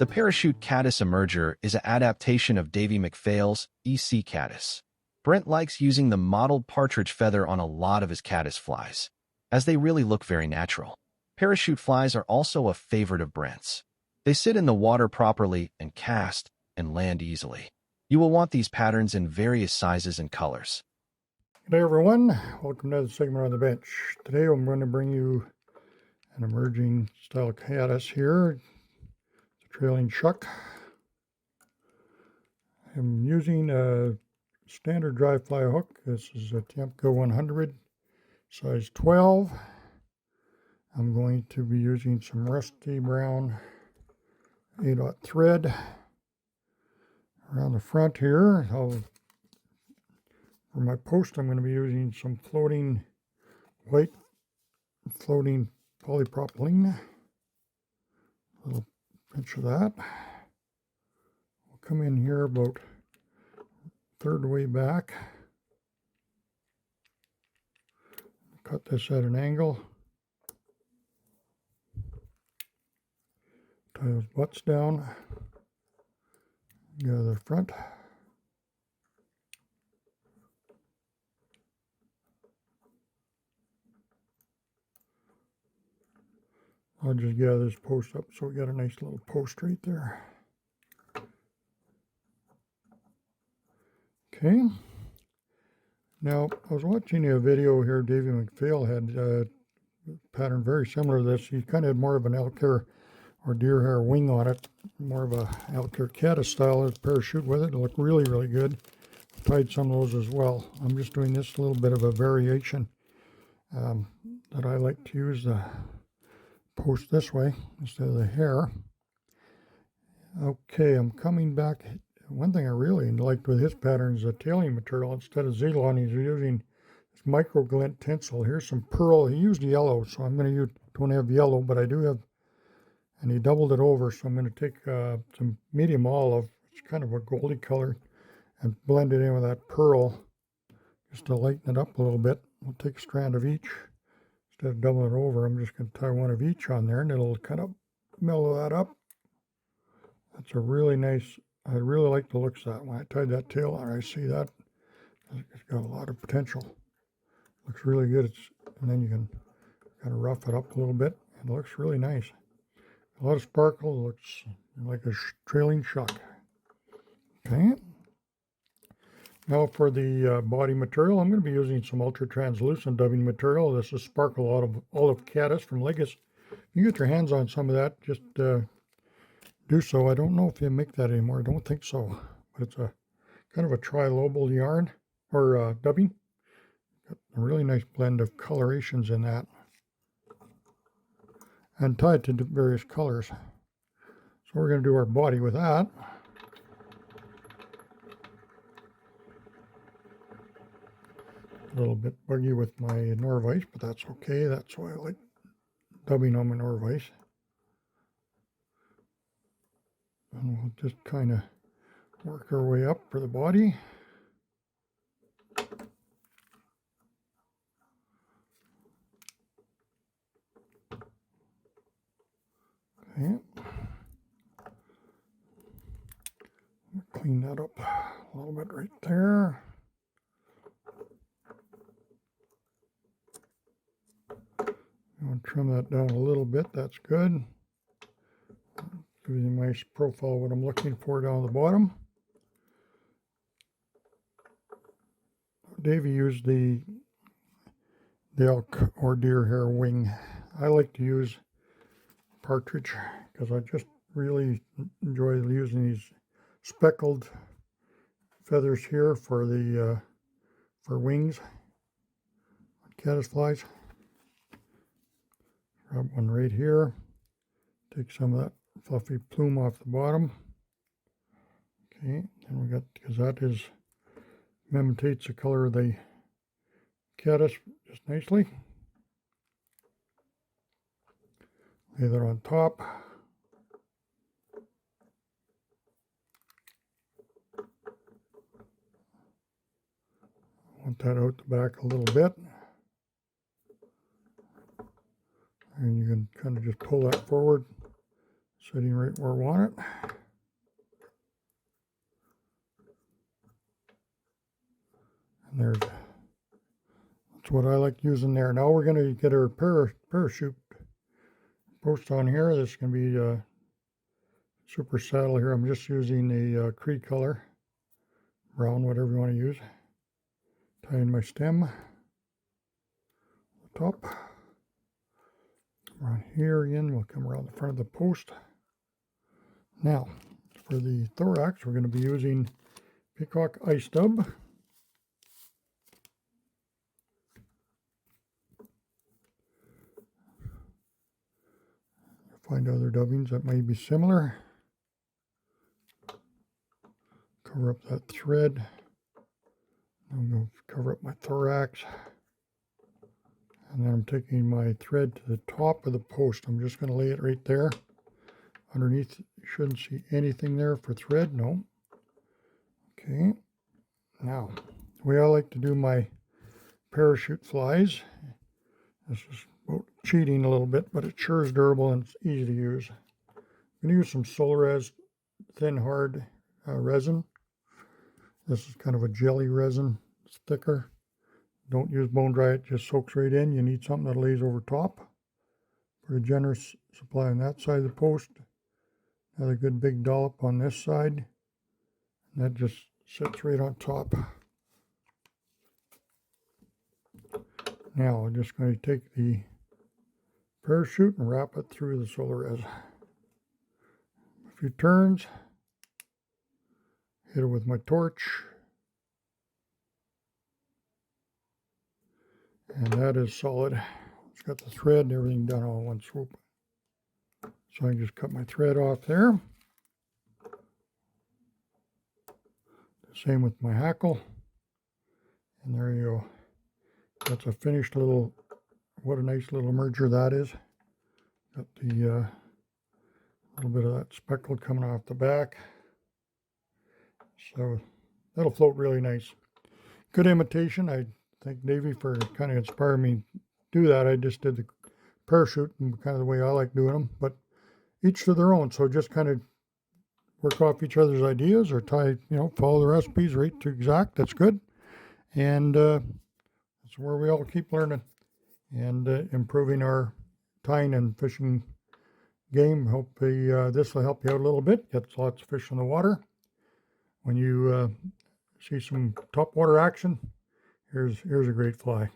The parachute caddis emerger is an adaptation of Davy McPhail's EC caddis. Brent likes using the mottled partridge feather on a lot of his caddis flies, as they really look very natural. Parachute flies are also a favorite of Brent's. They sit in the water properly and cast and land easily. You will want these patterns in various sizes and colors. Good day everyone, welcome to another segment on the bench. Today I'm going to bring you an emerging style caddis here, the trailing shuck. I'm using a standard dry fly hook. This is a Tiemco 100, size 12. I'm going to be using some rusty brown 8/0 thread around the front here. For my post, I'm going to be using some white floating polypropylene. A little pinch of that. We'll come in here about third way back. Cut this at an angle. Tie those butts down. Go to the front. I'll just gather this post up so we got a nice little post right there. Okay. Now, I was watching a video here. Davy McPhail had a pattern very similar to this. He kind of had more of an elk hair or deer hair wing on it, more of a elk hair caddis style as parachute with it. It looked really, really good. Tied some of those as well. I'm just doing this a little bit of a variation that I like to use the post this way instead of the hair. Okay, I'm coming back. One thing I really liked with his pattern is the tailing material. Instead of Zelon, he's using this micro glint tinsel. Here's some pearl. He used yellow, so I'm going to use, don't have yellow, but I do have, and he doubled it over, so I'm going to take some medium olive, it's kind of a goldy color, and blend it in with that pearl just to lighten it up a little bit. We'll take a strand of each. Instead of doubling it over, I'm just going to tie one of each on there, and it'll kind of mellow that up. That's a really nice, I really like the looks of that. When I tied that tail on, I see that. It's got a lot of potential. Looks really good. And then you can kind of rough it up a little bit, and it looks really nice. A lot of sparkle. It looks like a trailing shuck. Okay. Now for the body material, I'm going to be using some ultra translucent dubbing material. This is Sparkle out of Olive Caddis from Legis. If you get your hands on some of that, just do so. I don't know if they make that anymore. I don't think so. But it's a kind of a tri-lobal yarn or dubbing. Got a really nice blend of colorations in that. And tied to various colors. So we're going to do our body with that. A little bit buggy with my Norvise, but that's okay. That's why I like dubbing on my Norvise. And we'll just kind of work our way up for the body. Okay. Clean that up a little bit right there. I'm going to trim that down a little bit. That's good. Give you a nice profile of what I'm looking for down the bottom. Davy used the elk or deer hair wing. I like to use partridge because I just really enjoy using these speckled feathers here for the for wings on caddis flies. Grab one right here. Take some of that fluffy plume off the bottom. Okay, and we got, because that imitates the color of the caddis just nicely. Lay that on top. Want that out the back a little bit. And you can kind of just pull that forward sitting right where I want it. And that's what I like using there. Now we're going to get our parachute post on here. This is going to be a super saddle here. I'm just using a Cree color, brown, whatever you want to use. Tying my stem, the top. Around here again, we'll come around the front of the post. Now, for the thorax, we're going to be using Peacock ice dub. Find other dubbings that may be similar. Cover up that thread. I'm going to cover up my thorax. And then I'm taking my thread to the top of the post. I'm just going to lay it right there. Underneath, you shouldn't see anything there for thread. No. Okay. Now, the way I like to do my parachute flies, this is about cheating a little bit, but it sure is durable and it's easy to use. I'm going to use some Solarez thin hard resin. This is kind of a jelly resin. It's thicker. Don't use bone dry, it just soaks right in. You need something that lays over top. Put a generous supply on that side of the post. Another good big dollop on this side. And that just sits right on top. Now I'm just going to take the parachute and wrap it through the Solarez. A few turns. Hit it with my torch. And that is solid. It's got the thread and everything done all in one swoop. So I can just cut my thread off there. Same with my hackle. And there you go. That's a finished little, what a nice little merger that is. Got the little bit of that speckle coming off the back. So that'll float really nice. Good imitation. I thank Davey for kind of inspiring me to do that. I just did the parachute and kind of the way I like doing them, but each to their own. So just kind of work off each other's ideas or follow the recipes right to exact. That's good. And that's where we all keep learning and improving our tying and fishing game. Hopefully this will help you out a little bit. Get lots of fish in the water. When you see some top water action, here's a great fly.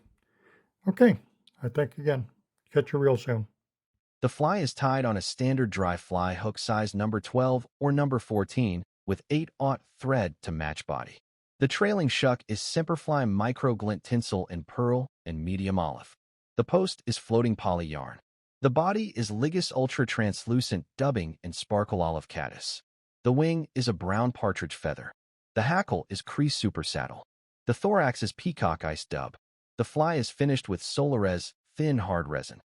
Okay, I thank you again. Catch you real soon. The fly is tied on a standard dry fly hook size number 12 or number 14 with 8/0 thread to match body. The trailing shuck is Semperfli micro glint tinsel in pearl and medium olive. The post is floating poly yarn. The body is Ligus ultra translucent dubbing in sparkle olive caddis. The wing is a brown partridge feather. The hackle is Cree super saddle. The thorax is Peacock ice dub. The fly is finished with Solarez thin hard resin.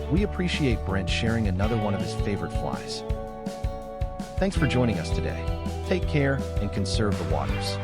We appreciate Brent sharing another one of his favorite flies. Thanks for joining us today. Take care and conserve the waters.